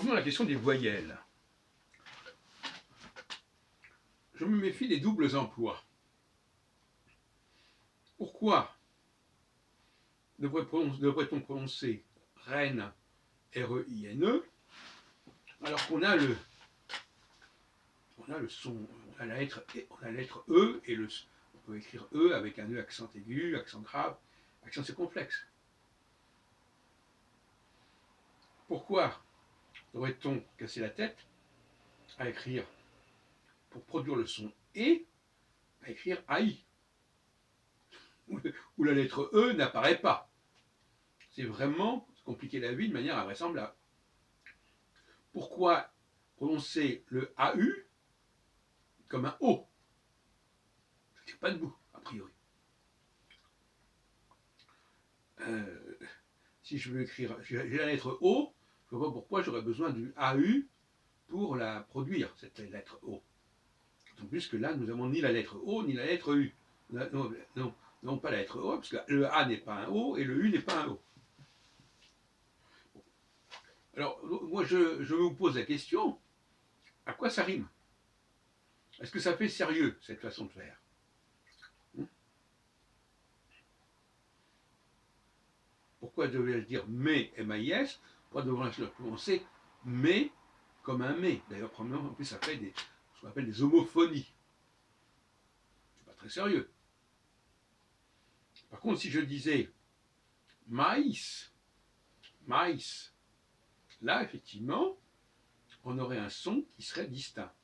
revenons à la question des voyelles. Je me méfie des doubles emplois. Pourquoi devrait-on prononcer reine, R-E-I-N-E, alors qu'on a le son, on a la lettre E, et on peut écrire E avec un E accent aigu, accent grave, accent circonflexe. Pourquoi devrait-on casser la tête à écrire, pour produire le son E, à écrire AI, où la lettre E n'apparaît pas? C'est vraiment compliquer la vie de manière invraisemblable. Pourquoi prononcer le AU comme un O? Ça ne tient pas debout, a priori. Si je veux écrire, j'ai la lettre O, je ne vois pas pourquoi j'aurais besoin du AU pour la produire, cette lettre O. D'autant plus que là, nous n'avons ni la lettre O, ni la lettre U. Non, pas la lettre O, parce que le A n'est pas un O et le U n'est pas un O. Alors, moi, je vous pose la question, à quoi ça rime? Est-ce que ça fait sérieux, cette façon de faire? Pourquoi devrais-je dire mais, M-A-I-S? Pourquoi devrais-je le prononcer mais comme un mais? D'ailleurs, premièrement, en plus, ça fait ce qu'on appelle des homophonies. C'est pas très sérieux. Par contre, si je disais maïs, maïs, là, effectivement, on aurait un son qui serait distinct.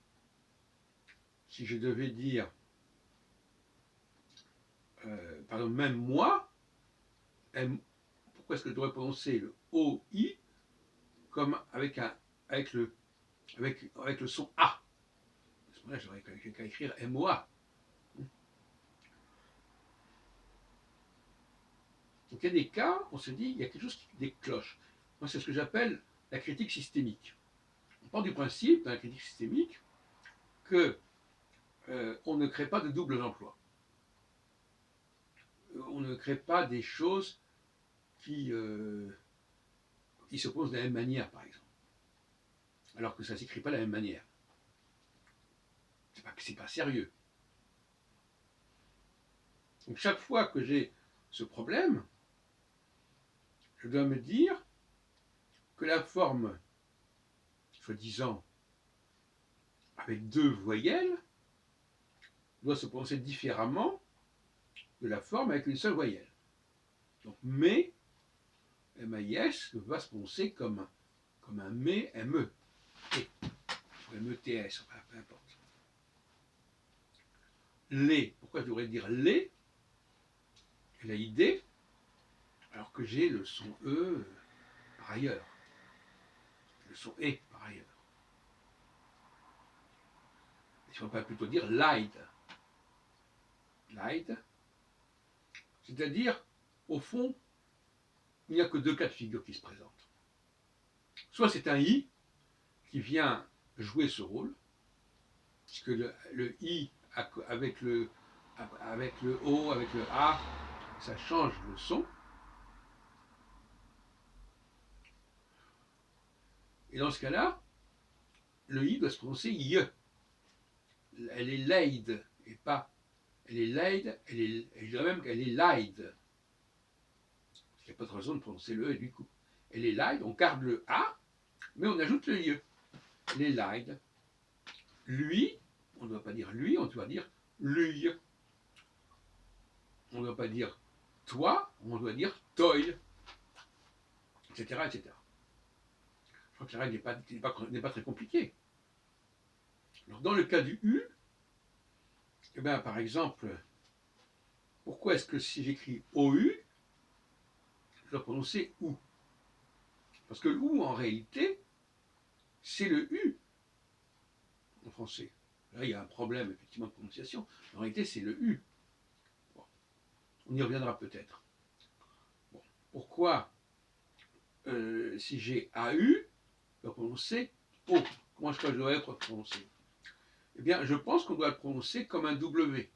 Si je devais dire, par exemple, même moi, pourquoi est-ce que je devrais prononcer le O-I comme avec le son A? À ce moment-là, j'aurais qu'à écrire M-O-A. Donc il y a des cas, on se dit, il y a quelque chose qui décloche. Moi, c'est ce que j'appelle la critique systémique. On part du principe, dans la critique systémique, que on ne crée pas de doubles emplois. On ne crée pas des choses qui s'opposent de la même manière, par exemple. Alors que ça ne s'écrit pas de la même manière. C'est pas sérieux. Donc chaque fois que j'ai ce problème, je dois me dire que la forme, soi-disant, avec deux voyelles, doit se prononcer différemment de la forme avec une seule voyelle. Donc mais, M-A-I-S, va se prononcer comme un mais, M-E, ou M-E-T-S, enfin, peu importe. Les, pourquoi je devrais dire les, L-A-I-D, alors que j'ai le son E par ailleurs, le son E par ailleurs. Si on peut plutôt dire lied, lied, c'est-à-dire, au fond, il n'y a que deux cas de figure qui se présentent. Soit c'est un I qui vient jouer ce rôle, puisque le I avec le O, avec le A, ça change le son. Et dans ce cas-là, le I doit se prononcer I. Elle est laid, et pas. Elle est laid, je dirais même qu'elle est lied. Il n'y a pas de raison de prononcer le E du coup. Elle est lied, on garde le A, mais on ajoute le I. Elle est lied. Lui, on ne doit pas dire lui, on doit dire lui. On ne doit pas dire toi, on doit dire toi, etc., etc. Je crois que la règle n'est pas très compliquée. Alors, dans le cas du U, eh bien, par exemple, pourquoi est-ce que si j'écris OU, je dois prononcer OU? Parce que le OU, en réalité, c'est le U en français. Là, il y a un problème, effectivement, de prononciation. En réalité, c'est le U. Bon. On y reviendra peut-être. Bon. Pourquoi, si j'ai AU, je dois prononcer O? Comment est-ce que je dois être prononcé? Eh bien, je pense qu'on doit le prononcer comme un W.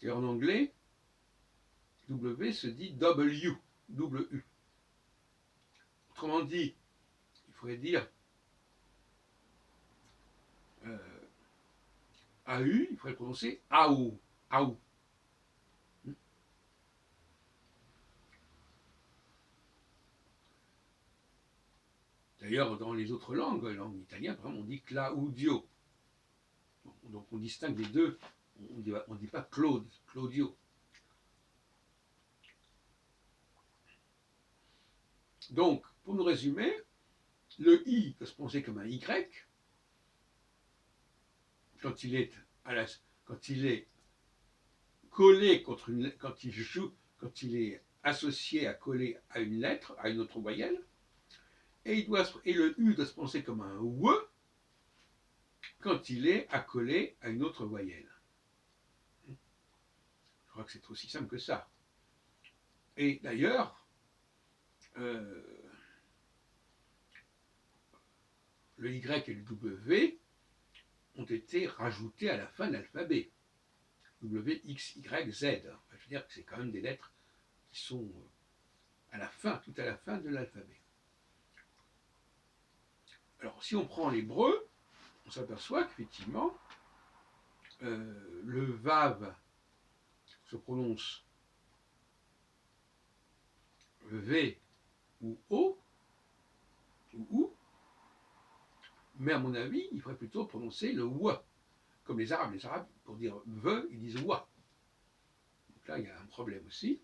Et en anglais, W se dit W, double U. Autrement dit, faudrait dire AU, il faudrait prononcer AO. AO. D'ailleurs, dans les autres langues, en italien, par exemple, on dit Claudio. Donc on distingue les deux. On ne dit pas Claude, Claudio. Donc, pour nous résumer, le I peut se prononcer comme un Y quand il est, quand il est collé contre une, quand il est associé à coller à une lettre, à une autre voyelle, et le U doit se prononcer comme un W quand il est accolé à une autre voyelle. Je crois que c'est aussi simple que ça. Et d'ailleurs, le Y et le W ont été rajoutés à la fin de l'alphabet. W, X, Y, Z. Enfin, je veux dire que c'est quand même des lettres qui sont à la fin, tout à la fin de l'alphabet. Alors, si on prend l'hébreu, on s'aperçoit qu'effectivement, le Vav se prononce V ou O, ou OU, mais à mon avis, il faudrait plutôt prononcer le W, comme les Arabes. Les Arabes, pour dire ve, ils disent wa. Donc là, il y a un problème aussi.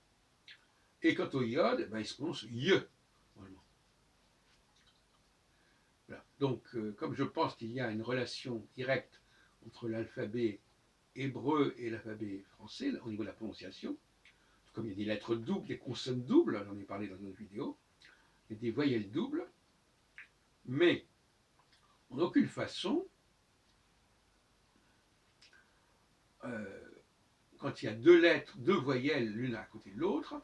Et quant au Yod, ben, il se prononce Y, normalement. Voilà. Donc, comme je pense qu'il y a une relation directe entre l'alphabet hébreu et l'alphabet français, au niveau de la prononciation, comme il y a des lettres doubles, des consonnes doubles, j'en ai parlé dans une autre vidéo, il y a des voyelles doubles, mais en aucune façon, quand il y a deux lettres, deux voyelles l'une à côté de l'autre,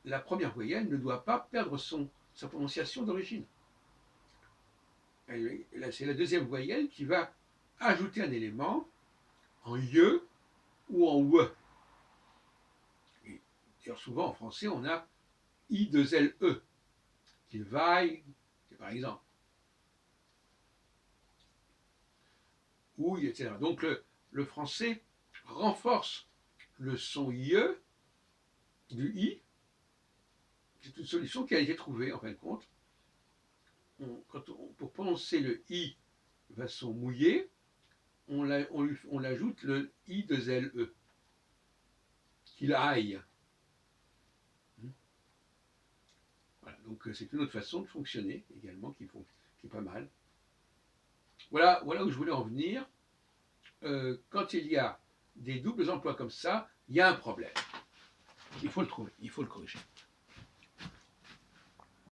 la première voyelle ne doit pas perdre sa prononciation d'origine. C'est la deuxième voyelle qui va ajouter un élément en ye ou en we. D'ailleurs, souvent en français, on a i 2 l e, qu'il vaille, par exemple, ouille, etc. Donc le français renforce le son ye du i. C'est une solution qui a été trouvée en fin de compte. Pour prononcer le i de façon mouillée, on l'ajoute le i 2 l e, qu'il aille. Voilà, donc c'est une autre façon de fonctionner également qui est pas mal. Voilà où je voulais en venir. Quand il y a des doubles emplois comme ça, il y a un problème. Il faut le trouver, il faut le corriger.